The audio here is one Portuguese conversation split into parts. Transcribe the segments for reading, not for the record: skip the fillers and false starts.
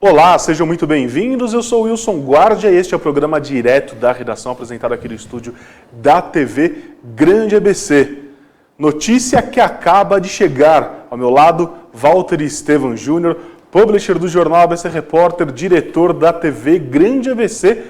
Olá, sejam muito bem-vindos. Eu sou o Wilson Guardia e este é o programa direto da redação apresentado aqui no estúdio da TV Grande ABC. Notícia que acaba de chegar. Ao meu lado, Walter Estevam Júnior, publisher do jornal ABC Repórter, diretor da TV Grande ABC.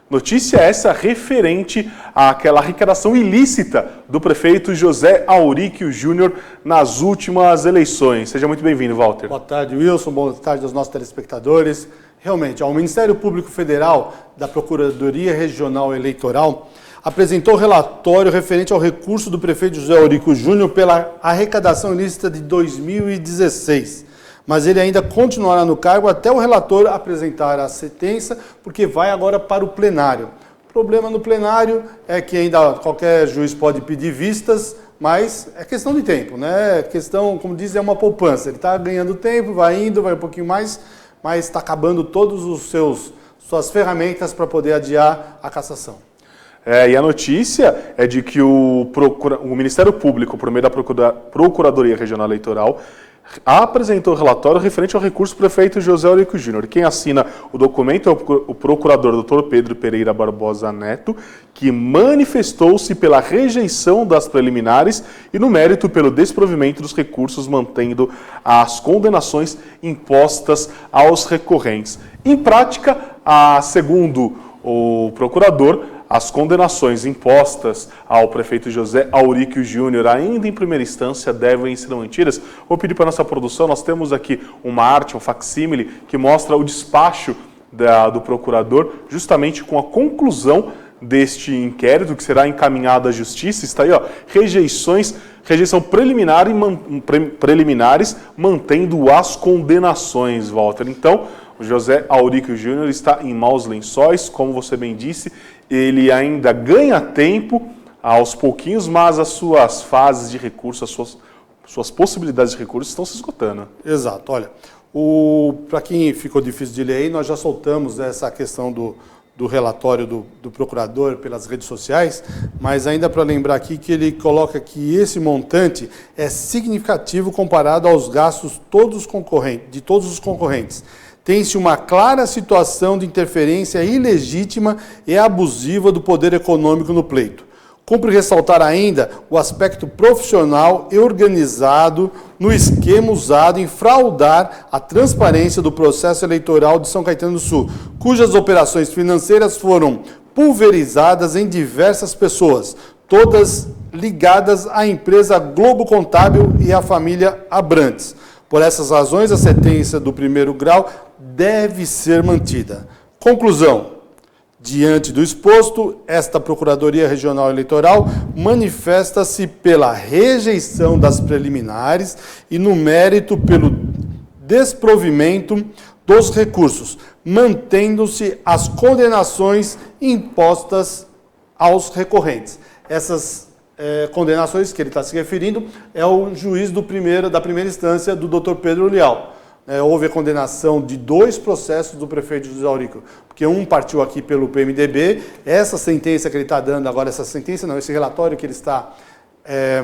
Notícia essa referente àquela arrecadação ilícita do prefeito José Auríquio Júnior nas últimas eleições. Seja muito bem-vindo, Walter. Boa tarde, Wilson. Boa tarde aos nossos telespectadores. Realmente, o Ministério Público Federal da Procuradoria Regional Eleitoral apresentou relatório referente ao recurso do prefeito José Auríquio Júnior pela arrecadação ilícita de 2016. Mas ele ainda continuará no cargo até o relator apresentar a sentença, porque vai agora para o plenário. O problema no plenário é que ainda qualquer juiz pode pedir vistas, mas é questão de tempo, né? Questão, como diz, é uma poupança. Ele está ganhando tempo, vai indo, vai um pouquinho mais, mas está acabando todas suas ferramentas para poder adiar a cassação. E a notícia é de que o Ministério Público, por meio da Procuradoria Regional Eleitoral, apresentou o relatório referente ao recurso do prefeito José Auríquio Júnior. Quem assina o documento é o procurador Dr. Pedro Pereira Barbosa Neto, que manifestou-se pela rejeição das preliminares e no mérito pelo desprovimento dos recursos, mantendo as condenações impostas aos recorrentes. Em prática, segundo o procurador, as condenações impostas ao prefeito José Auríquio Júnior, ainda em primeira instância, devem ser mantidas. Vou pedir para a nossa produção, nós temos aqui uma arte, um facsímile, que mostra o despacho do procurador, justamente com a conclusão deste inquérito, que será encaminhado à justiça. Está aí, ó, rejeição preliminares, mantendo as condenações, Walter. Então, o José Auríquio Júnior está em maus lençóis, como você bem disse, ele ainda ganha tempo aos pouquinhos, mas as suas fases de recurso, suas possibilidades de recurso estão se esgotando. Exato. Olha, para quem ficou difícil de ler aí, nós já soltamos essa questão do relatório do procurador pelas redes sociais, mas ainda para lembrar aqui que ele coloca que esse montante é significativo comparado aos gastos de todos os concorrentes. Tem-se uma clara situação de interferência ilegítima e abusiva do poder econômico no pleito. Cumpre ressaltar ainda o aspecto profissional e organizado no esquema usado em fraudar a transparência do processo eleitoral de São Caetano do Sul, cujas operações financeiras foram pulverizadas em diversas pessoas, todas ligadas à empresa Globo Contábil e à família Abrantes. Por essas razões, a sentença do primeiro grau deve ser mantida. Conclusão. Diante do exposto, esta Procuradoria Regional Eleitoral manifesta-se pela rejeição das preliminares e, no mérito, pelo desprovimento dos recursos, mantendo-se as condenações impostas aos recorrentes. Essas condenações que ele está se referindo é o juiz da primeira instância, do Dr. Pedro Leal. Houve a condenação de 2 processos do prefeito José Auríquio, porque um partiu aqui pelo PMDB, essa sentença que ele está dando agora, esse relatório que ele está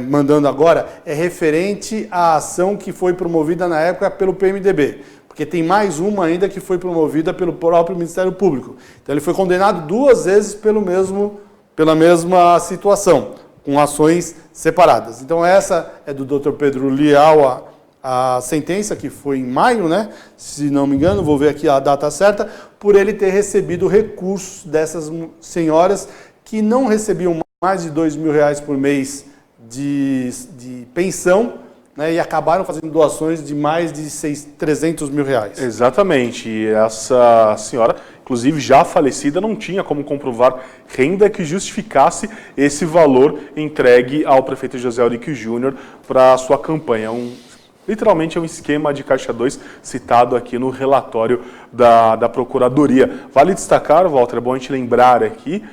mandando agora, é referente à ação que foi promovida na época pelo PMDB, porque tem mais uma ainda que foi promovida pelo próprio Ministério Público. Então ele foi condenado 2 vezes pela mesma situação, com ações separadas. Então essa é do Dr. Pedro Leal, a sentença que foi em maio, né? Se não me engano, vou ver aqui a data certa, por ele ter recebido recursos dessas senhoras que não recebiam mais de R$2.000 por mês de pensão, né, e acabaram fazendo doações de mais de R$300 mil. Exatamente. E essa senhora, inclusive já falecida, não tinha como comprovar renda que justificasse esse valor entregue ao prefeito José Auríquio Júnior para a sua campanha. Literalmente é um esquema de Caixa 2 citado aqui no relatório da Procuradoria. Vale destacar, Walter, é bom a gente lembrar aqui,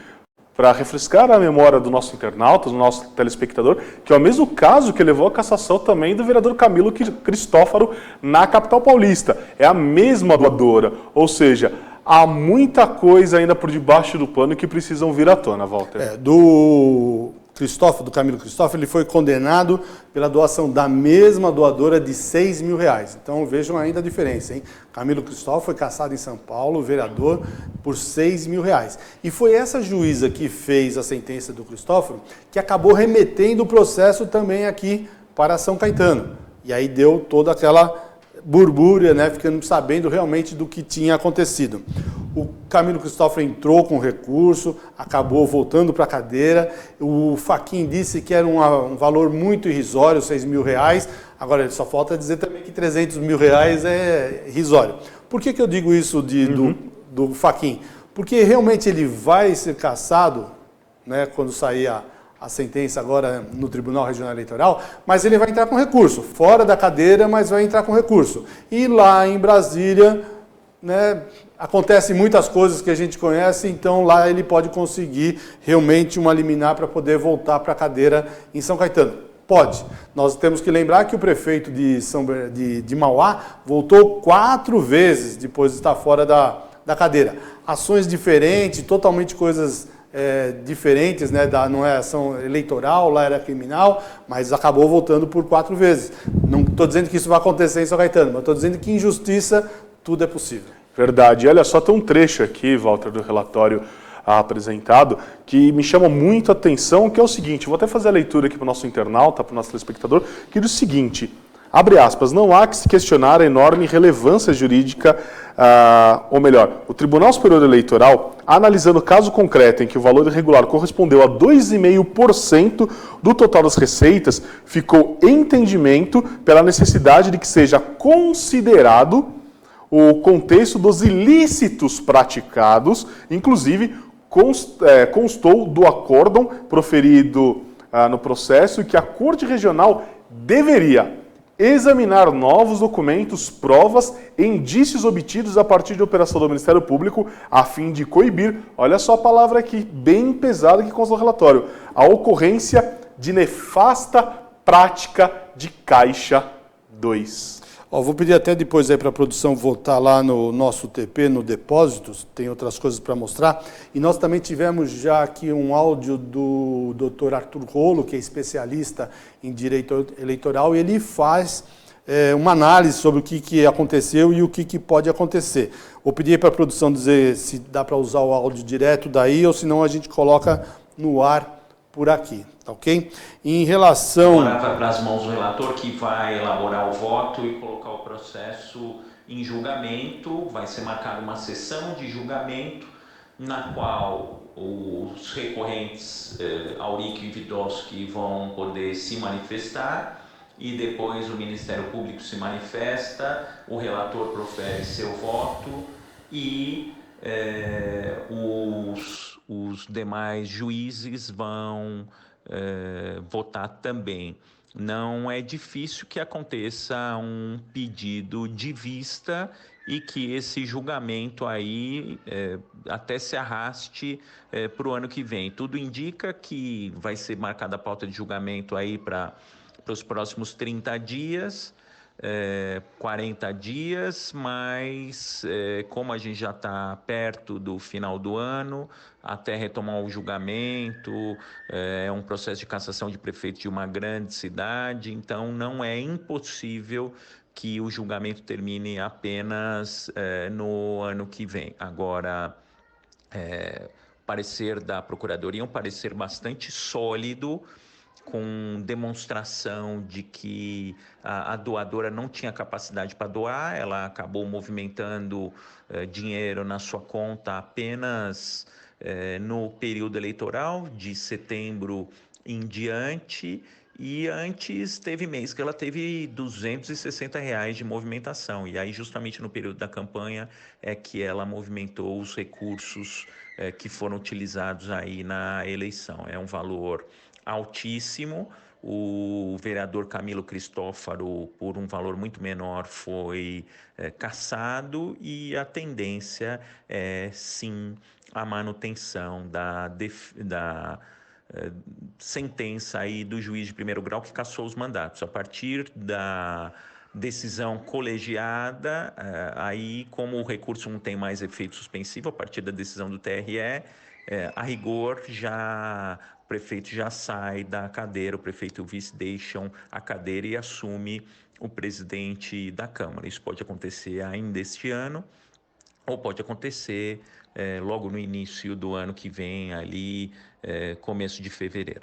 para refrescar a memória do nosso internauta, do nosso telespectador, que é o mesmo caso que levou à cassação também do vereador Camilo Cristófaro na capital paulista. É a mesma doadora, ou seja, há muita coisa ainda por debaixo do pano que precisam vir à tona, Walter. Do Cristófaro, do Camilo Cristófaro, ele foi condenado pela doação da mesma doadora de R$6.000. Então vejam ainda a diferença, hein? Camilo Cristófaro foi cassado em São Paulo, vereador, por R$6.000. E foi essa juíza que fez a sentença do Cristófaro que acabou remetendo o processo também aqui para São Caetano. E aí deu toda aquela burbúria, né, ficando sabendo realmente do que tinha acontecido. O Camilo Cristófaro entrou com recurso, acabou voltando para a cadeira. O Fachin disse que era um valor muito irrisório, R$6.000. Agora, só falta dizer também que R$300.000 é irrisório. Por que eu digo isso do Fachin? Porque realmente ele vai ser cassado, né, quando sair a sentença agora no Tribunal Regional Eleitoral, mas ele vai entrar com recurso, fora da cadeira, mas vai entrar com recurso. E lá em Brasília, né, acontecem muitas coisas que a gente conhece, então lá ele pode conseguir realmente uma liminar para poder voltar para a cadeira em São Caetano. Pode. Nós temos que lembrar que o prefeito de Mauá voltou 4 vezes depois de estar fora da cadeira. Ações diferentes, totalmente coisas diferentes, né? Não é ação eleitoral, lá era criminal, mas acabou voltando por 4 vezes. Não estou dizendo que isso vai acontecer em São Caetano, mas estou dizendo que em justiça tudo é possível. Verdade. E olha só, tem um trecho aqui, Walter, do relatório apresentado, que me chama muito a atenção, que é o seguinte, vou até fazer a leitura aqui para o nosso internauta, para o nosso telespectador, que diz o seguinte, abre aspas, não há que se questionar a enorme relevância jurídica, ou melhor, o Tribunal Superior Eleitoral, analisando o caso concreto em que o valor irregular correspondeu a 2,5% do total das receitas, ficou em entendimento pela necessidade de que seja considerado o contexto dos ilícitos praticados, inclusive constou do acórdão proferido no processo e que a Corte Regional deveria examinar novos documentos, provas e indícios obtidos a partir de operação do Ministério Público a fim de coibir, olha só a palavra aqui, bem pesada que consta no relatório, a ocorrência de nefasta prática de Caixa 2. Vou pedir até depois aí para a produção voltar lá no nosso TP, no Depósitos, tem outras coisas para mostrar. E nós também tivemos já aqui um áudio do Dr. Arthur Rolo, que é especialista em direito eleitoral, e ele faz uma análise sobre o que aconteceu e o que pode acontecer. Vou pedir para a produção dizer se dá para usar o áudio direto daí, ou se não a gente coloca no ar por aqui, tá ok? Em relação... Agora vai para as mãos do relator, que vai elaborar o voto e colocar o processo em julgamento. Vai ser marcada uma sessão de julgamento, na qual os recorrentes Auric e Vidowski vão poder se manifestar, e depois o Ministério Público se manifesta, o relator profere seu voto e os demais juízes vão votar também. Não é difícil que aconteça um pedido de vista e que esse julgamento aí até se arraste para o ano que vem. Tudo indica que vai ser marcada a pauta de julgamento aí para os próximos 30 dias, 40 dias, mas como a gente já está perto do final do ano, até retomar o julgamento, é um processo de cassação de prefeito de uma grande cidade, então não é impossível que o julgamento termine apenas no ano que vem. Agora, parecer da Procuradoria é um parecer bastante sólido, com demonstração de que a doadora não tinha capacidade para doar, ela acabou movimentando dinheiro na sua conta apenas no período eleitoral, de setembro em diante, e antes teve mês que ela teve R$260 de movimentação, e aí justamente no período da campanha é que ela movimentou os recursos que foram utilizados aí na eleição. É um valor altíssimo. O vereador Camilo Cristófaro, por um valor muito menor, foi cassado, e a tendência é, sim, a manutenção da sentença aí do juiz de primeiro grau que cassou os mandatos. A partir da decisão colegiada, aí como o recurso não tem mais efeito suspensivo, a partir da decisão do TRE, a rigor já o prefeito já sai da cadeira, o prefeito e o vice deixam a cadeira e assume o presidente da Câmara. Isso pode acontecer ainda este ano, ou pode acontecer logo no início do ano que vem, ali, começo de fevereiro.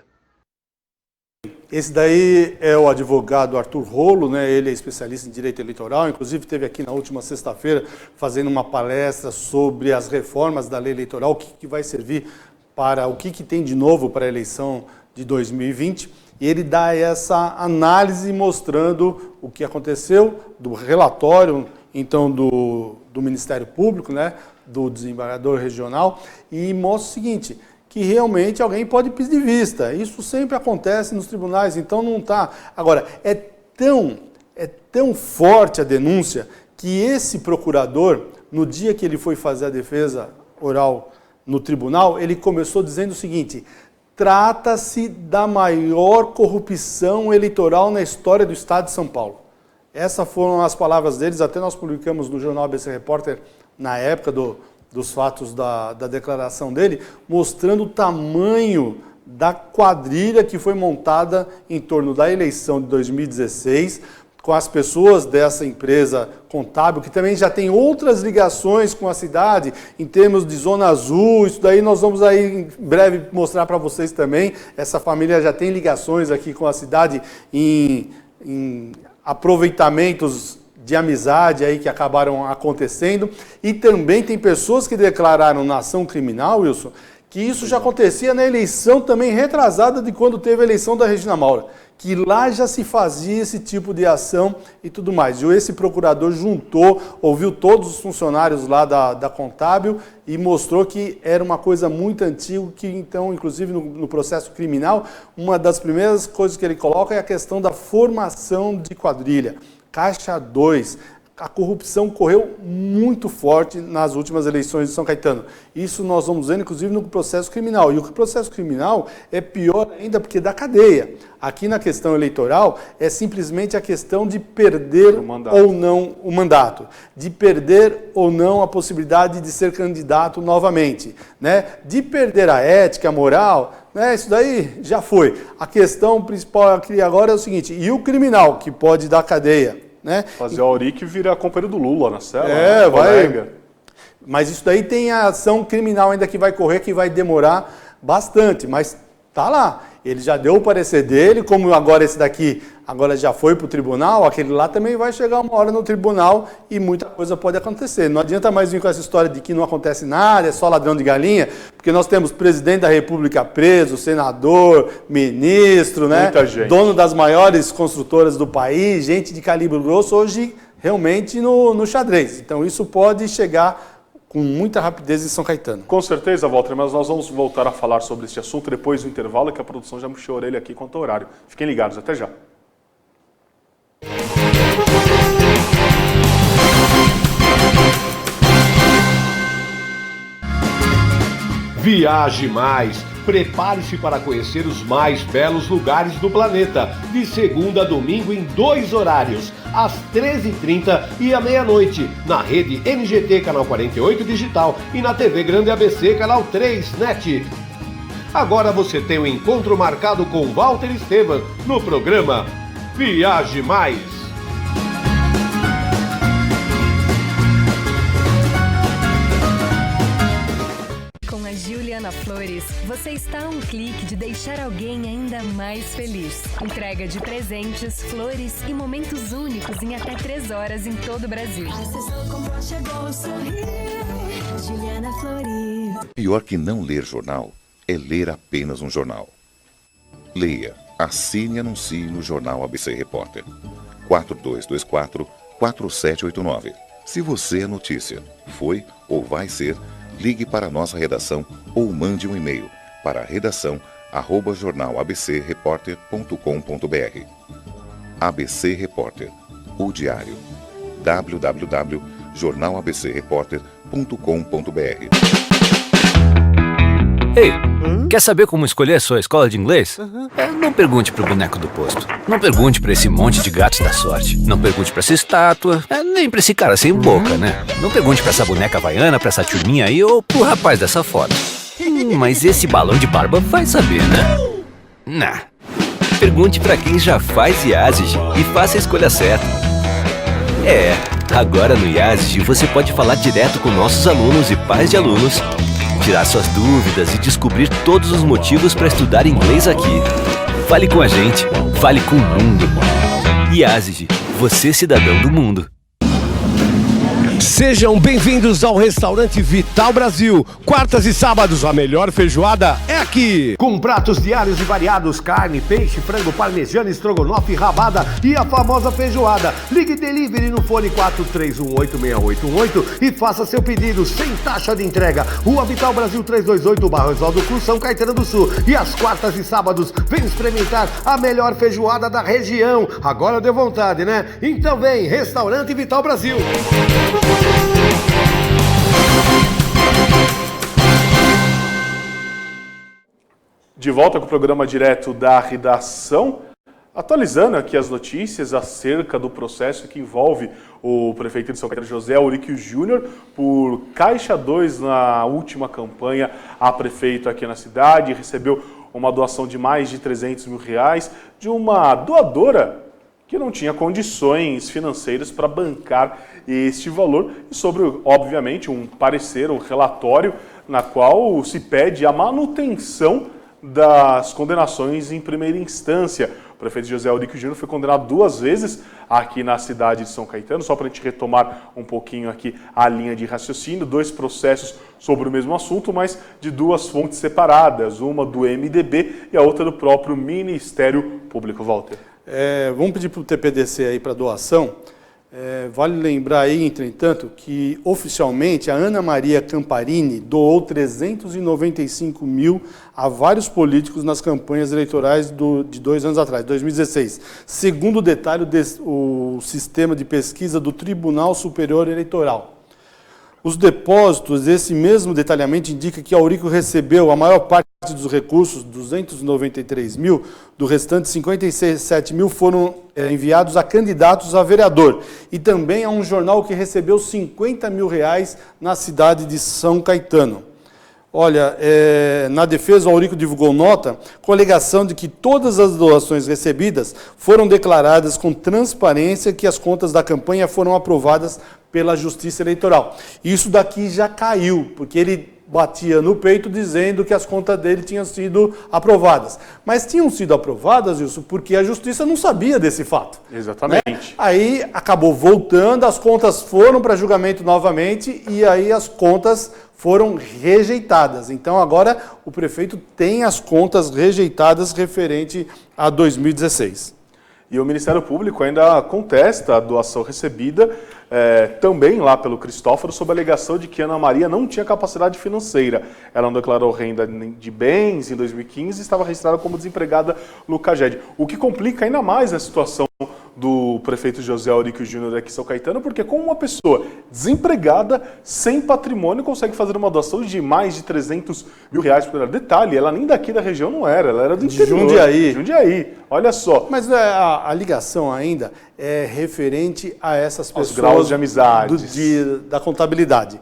Esse daí é o advogado Arthur Rolo, né? Ele é especialista em direito eleitoral, inclusive esteve aqui na última sexta-feira fazendo uma palestra sobre as reformas da lei eleitoral, o que vai servir para, o que tem de novo para a eleição de 2020. E ele dá essa análise mostrando o que aconteceu, do relatório, então, do Ministério Público, né? Do desembargador regional, e mostra o seguinte, que realmente alguém pode pedir vista. Isso sempre acontece nos tribunais, então não está. Agora, é tão forte a denúncia que esse procurador, no dia que ele foi fazer a defesa oral no tribunal, ele começou dizendo o seguinte: trata-se da maior corrupção eleitoral na história do Estado de São Paulo. Essas foram as palavras deles, até nós publicamos no jornal ABC Repórter, na época dos fatos da declaração dele, mostrando o tamanho da quadrilha que foi montada em torno da eleição de 2016, com as pessoas dessa empresa contábil, que também já tem outras ligações com a cidade, em termos de zona azul. Isso daí nós vamos aí em breve mostrar para vocês também. Essa família já tem ligações aqui com a cidade em aproveitamentos de amizade aí que acabaram acontecendo, e também tem pessoas que declararam na ação criminal, Wilson, que isso já acontecia na eleição também retrasada de quando teve a eleição da Regina Maura, que lá já se fazia esse tipo de ação e tudo mais. E esse procurador juntou, ouviu todos os funcionários lá da Contábil e mostrou que era uma coisa muito antiga, que então, inclusive no processo criminal, uma das primeiras coisas que ele coloca é a questão da formação de quadrilha. Caixa 2, a corrupção correu muito forte nas últimas eleições de São Caetano. Isso nós vamos ver, inclusive, no processo criminal. E o processo criminal é pior ainda porque dá cadeia. Aqui na questão eleitoral é simplesmente a questão de perder ou não o mandato, de perder ou não a possibilidade de ser candidato novamente, né? De perder a ética, a moral, né? Isso daí já foi. A questão principal aqui agora é o seguinte: e o criminal, que pode dar cadeia, né? Fazer o Auric virar companheiro do Lula na cela. É, vai. Mas isso daí tem a ação criminal ainda que vai correr, que vai demorar bastante, mas tá lá. Ele já deu o parecer dele, como agora esse daqui agora já foi para o tribunal, aquele lá também vai chegar uma hora no tribunal e muita coisa pode acontecer. Não adianta mais vir com essa história de que não acontece nada, é só ladrão de galinha, porque nós temos presidente da República preso, senador, ministro, né? Muita gente. Dono das maiores construtoras do país, gente de calibre grosso, hoje realmente no xadrez. Então isso pode chegar com muita rapidez em São Caetano. Com certeza, Walter, mas nós vamos voltar a falar sobre esse assunto depois do intervalo, que a produção já mexeu a orelha aqui quanto ao horário. Fiquem ligados, até já. Viaje mais! Prepare-se para conhecer os mais belos lugares do planeta, de segunda a domingo em 2 horários, às 13h30 e à meia-noite, na rede NGT Canal 48 Digital e na TV Grande ABC Canal 3 NET. Agora você tem um encontro marcado com Walter Esteban no programa Viaje Mais. Juliana Flores, você está a um clique de deixar alguém ainda mais feliz. Entrega de presentes, flores e momentos únicos em até 3 horas em todo o Brasil. Juliana Flores. Pior que não ler jornal é ler apenas um jornal. Leia, assine e anuncie no Jornal ABC Repórter. 4224-4789. Se você é notícia, foi ou vai ser, ligue para a nossa redação ou mande um e-mail para redação@jornalabcreporter.com.br. ABC Repórter, o diário. www.jornalabcreporter.com.br. Ei, quer saber como escolher a sua escola de inglês? Não pergunte pro boneco do posto. Não pergunte pra esse monte de gatos da sorte. Não pergunte pra essa estátua. Nem pra esse cara sem boca, né? Não pergunte pra essa boneca havaiana, pra essa turminha aí ou pro rapaz dessa foto. Mas esse balão de barba vai saber, né? Nah. Pergunte pra quem já faz IASIG e faça a escolha certa. Agora no IASIG você pode falar direto com nossos alunos e pais de alunos, tirar suas dúvidas e descobrir todos os motivos para estudar inglês aqui. Fale com a gente, fale com o mundo. IASIG, você cidadão do mundo. Sejam bem-vindos ao Restaurante Vital Brasil. Quartas e sábados, a melhor feijoada é aqui. Com pratos diários e variados, carne, peixe, frango, parmegiana, estrogonofe, rabada e a famosa feijoada. Ligue delivery no fone 43186818 e faça seu pedido sem taxa de entrega. Rua Vital Brasil 328, Bairro Oswaldo Cruz, São Caetano do Sul. E às quartas e sábados, vem experimentar a melhor feijoada da região. Agora deu vontade, né? Então vem, Restaurante Vital Brasil. De volta com o programa direto da redação, atualizando aqui as notícias acerca do processo que envolve o prefeito de São Caetano, José Auríquio Júnior, por Caixa 2 na última campanha a prefeito aqui na cidade. Recebeu uma doação de mais de R$300 mil de uma doadora que não tinha condições financeiras para bancar este valor, e sobre, obviamente, um parecer, um relatório, na qual se pede a manutenção das condenações em primeira instância. O prefeito José Auríquio Júnior foi condenado 2 vezes aqui na cidade de São Caetano, só para a gente retomar um pouquinho aqui a linha de raciocínio, 2 processos sobre o mesmo assunto, mas de 2 fontes separadas, uma do MDB e a outra do próprio Ministério Público. Walter. Vamos pedir para o TPDC aí para doação. Vale lembrar aí, entretanto, que oficialmente a Ana Maria Camparini doou 395 mil a vários políticos nas campanhas eleitorais de 2 anos atrás, 2016. Segundo o detalhe o sistema de pesquisa do Tribunal Superior Eleitoral. Os depósitos, esse mesmo detalhamento indica que Auríquio recebeu a maior parte dos recursos, 293 mil, do restante 57 mil foram enviados a candidatos a vereador. E também a um jornal que recebeu R$50 mil na cidade de São Caetano. Olha, na defesa, o Auríquio divulgou nota com a alegação de que todas as doações recebidas foram declaradas com transparência e que as contas da campanha foram aprovadas pela Justiça Eleitoral. Isso daqui já caiu, porque ele batia no peito dizendo que as contas dele tinham sido aprovadas. Mas tinham sido aprovadas, Wilson, porque a Justiça não sabia desse fato. Exatamente. Né? Aí acabou voltando, as contas foram para julgamento novamente e aí as contas foram rejeitadas. Então agora o prefeito tem as contas rejeitadas referente a 2016. E o Ministério Público ainda contesta a doação recebida, também lá pelo Cristóforo, sob a alegação de que Ana Maria não tinha capacidade financeira. Ela não declarou renda de bens em 2015 e estava registrada como desempregada no CAGED. O que complica ainda mais a situação do prefeito José Auríquio Júnior aqui em São Caetano, porque como uma pessoa desempregada, sem patrimônio, consegue fazer uma doação de mais de R$300 mil por ela. Detalhe, ela nem daqui da região não era, ela era do interior. Jundiaí, olha só. Mas a ligação ainda é referente a essas pessoas. Os graus de amizade. Da contabilidade.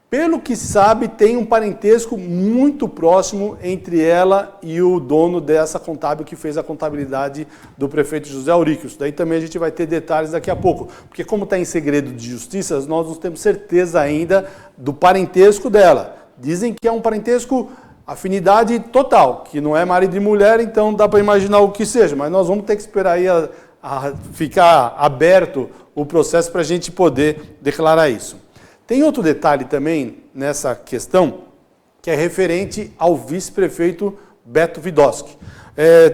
Pelo que se sabe, tem um parentesco muito próximo entre ela e o dono dessa contábil que fez a contabilidade do prefeito José Auríquio. Isso daí também a gente vai ter detalhes daqui a pouco. Porque como está em segredo de justiça, nós não temos certeza ainda do parentesco dela. Dizem que é um parentesco afinidade total, que não é marido e mulher, então dá para imaginar o que seja. Mas nós vamos ter que esperar aí a ficar aberto o processo para a gente poder declarar isso. Tem outro detalhe também nessa questão, que é referente ao vice-prefeito Beto Vidosky.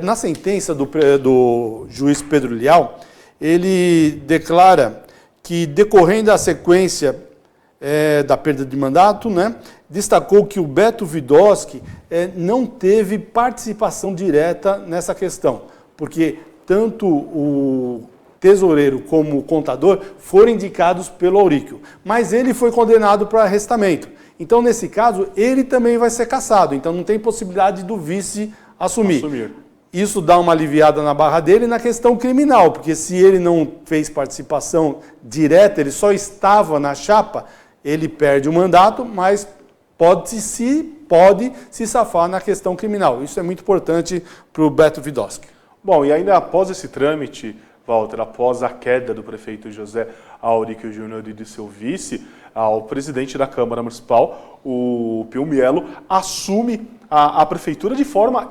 Na sentença do juiz Pedro Leal, ele declara que, decorrendo da sequência da perda de mandato, né, destacou que o Beto Vidosky não teve participação direta nessa questão, porque tanto o tesoureiro como o contador foram indicados pelo Auríquio, mas ele foi condenado para arrestamento. Então, nesse caso, ele também vai ser cassado, então não tem possibilidade do vice assumir. Isso dá uma aliviada na barra dele na questão criminal, porque se ele não fez participação direta, ele só estava na chapa, ele perde o mandato, mas pode se safar na questão criminal. Isso é muito importante para o Beto Vidosky. Bom, e ainda após esse trâmite, Walter, após a queda do prefeito José Aurico Júnior e de seu vice, o presidente da Câmara Municipal, o Pio Mielo, assume a prefeitura de forma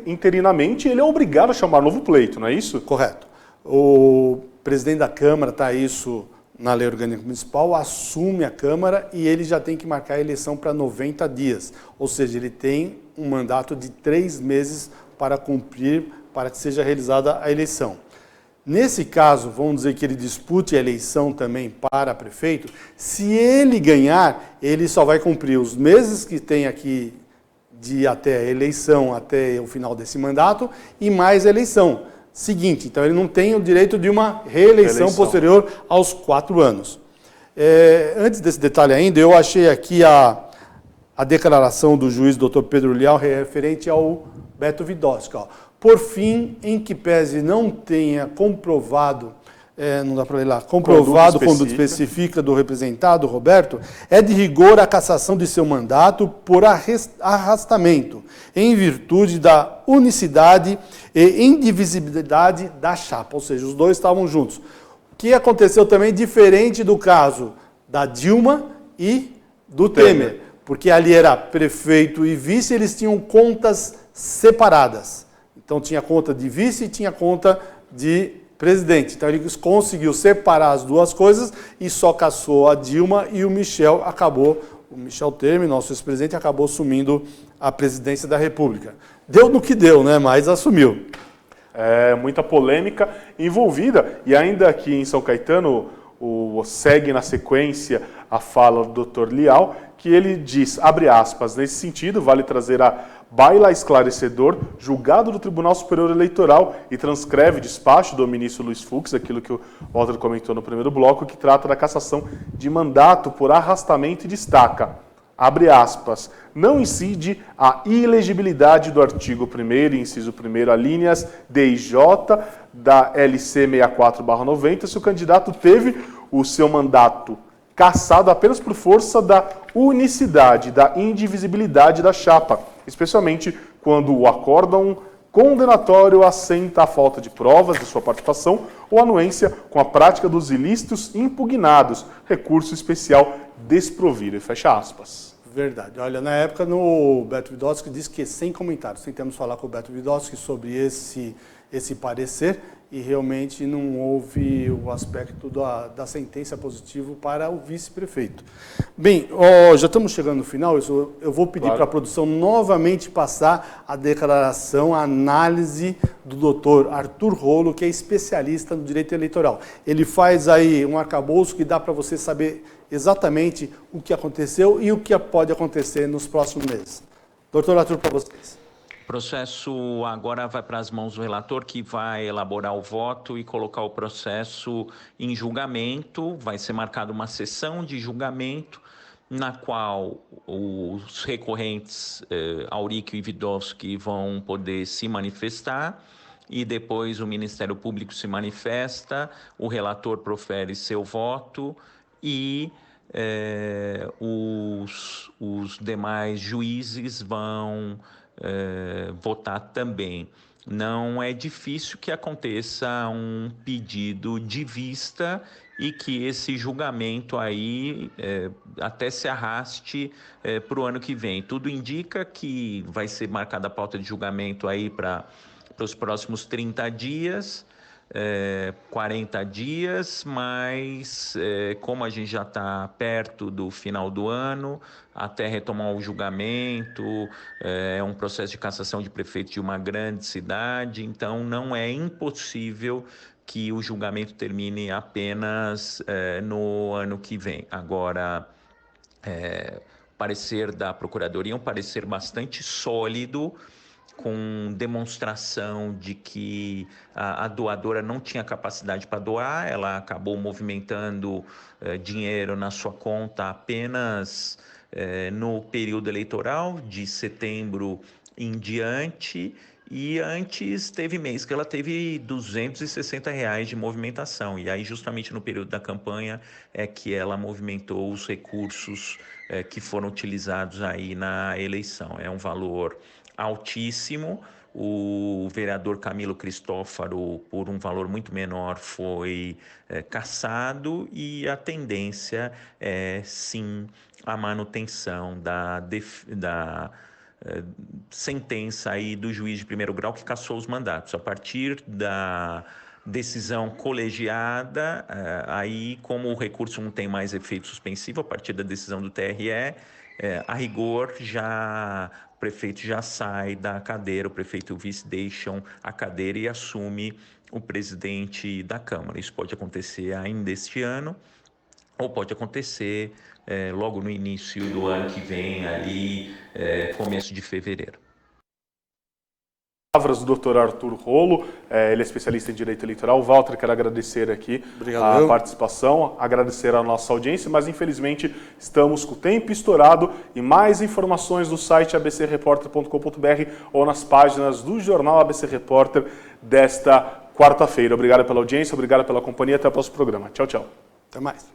interinamente e ele é obrigado a chamar novo pleito, não é isso? Correto. O presidente da Câmara, está isso na Lei Orgânica Municipal, assume a Câmara e ele já tem que marcar a eleição para 90 dias. Ou seja, ele tem um mandato de 3 meses para cumprir, para que seja realizada a eleição. Nesse caso, vamos dizer que ele dispute a eleição também para prefeito, se ele ganhar, ele só vai cumprir os meses que tem aqui de até a eleição, até o final desse mandato, e mais a eleição seguinte. Então, ele não tem o direito de uma reeleição posterior aos 4 anos. Antes desse detalhe ainda, eu achei aqui a declaração do juiz Dr. Pedro Leal referente ao Beto Vidosky. Por fim, em que pese não tenha comprovado, não dá para ler lá, comprovado conduta específica do representado, Roberto, é de rigor a cassação de seu mandato por arrastamento, em virtude da unicidade e indivisibilidade da chapa, ou seja, os dois estavam juntos. O que aconteceu também diferente do caso da Dilma e do Temer, porque ali era prefeito e vice, eles tinham contas separadas. Então tinha conta de vice e tinha conta de presidente. Então ele conseguiu separar as duas coisas e só cassou a Dilma e o Michel Temer, nosso ex-presidente, acabou assumindo a presidência da República. Deu no que deu, né? Mas assumiu. Muita polêmica envolvida. E ainda aqui em São Caetano, segue na sequência a fala do Dr. Leal, que ele diz, abre aspas, nesse sentido, vale trazer a baila esclarecedor, julgado do Tribunal Superior Eleitoral e transcreve despacho do ministro Luiz Fux, aquilo que o Walter comentou no primeiro bloco, que trata da cassação de mandato por arrastamento e destaca, abre aspas, não incide a ilegibilidade do artigo 1º, inciso 1º, alíneas D e J da LC 64/90, se o candidato teve o seu mandato cassado apenas por força da unicidade, da indivisibilidade da chapa, especialmente quando o acórdão condenatório assenta a falta de provas de sua participação ou anuência com a prática dos ilícitos impugnados, recurso especial desprovido, fecha aspas. Verdade. Olha, na época, o Beto Vidosky disse que sem comentários. Tentamos falar com o Beto Vidosky sobre esse parecer e realmente não houve o aspecto da sentença positivo para o vice-prefeito. Bem, já estamos chegando no final, eu vou pedir para a produção novamente passar a declaração, a análise do doutor Arthur Rolo, que é especialista no direito eleitoral. Ele faz aí um arcabouço que dá para você saber exatamente o que aconteceu e o que pode acontecer nos próximos meses. Doutor Arthur, para vocês. O processo agora vai para as mãos do relator, que vai elaborar o voto e colocar o processo em julgamento. Vai ser marcada uma sessão de julgamento, na qual os recorrentes Aurico e Vidosky vão poder se manifestar, e depois o Ministério Público se manifesta, o relator profere seu voto e os demais juízes vão votar também. Não é difícil que aconteça um pedido de vista e que esse julgamento aí até se arraste para o ano que vem. Tudo indica que vai ser marcada a pauta de julgamento aí para os próximos 30 dias, 40 dias, mas como a gente já está perto do final do ano, até retomar o julgamento, é um processo de cassação de prefeito de uma grande cidade, então não é impossível que o julgamento termine apenas no ano que vem. Agora, o parecer da Procuradoria é um parecer bastante sólido, com demonstração de que a doadora não tinha capacidade para doar, ela acabou movimentando dinheiro na sua conta apenas no período eleitoral, de setembro em diante, E antes teve mês que ela teve R$260 de movimentação. E aí justamente no período da campanha é que ela movimentou os recursos que foram utilizados aí na eleição. É um valor altíssimo. O vereador Camilo Cristófaro, por um valor muito menor, foi cassado, e a tendência é, sim, a manutenção da sentença aí do juiz de primeiro grau que cassou os mandatos. A partir da decisão colegiada, aí como o recurso não tem mais efeito suspensivo, a partir da decisão do TRE, a rigor o prefeito já sai da cadeira, o prefeito e o vice deixam a cadeira e assume o presidente da Câmara. Isso pode acontecer ainda este ano, ou pode acontecer logo no início do ano que vem, ali, começo de fevereiro. Palavras do Dr. Arthur Rolo, ele é especialista em direito eleitoral. Walter, quero agradecer aqui a participação, agradecer a nossa audiência, mas infelizmente estamos com o tempo estourado, e mais informações no site abcreporter.com.br ou nas páginas do jornal ABC Repórter desta quarta-feira. Obrigado pela audiência, obrigado pela companhia, até o próximo programa. Tchau, tchau. Até mais.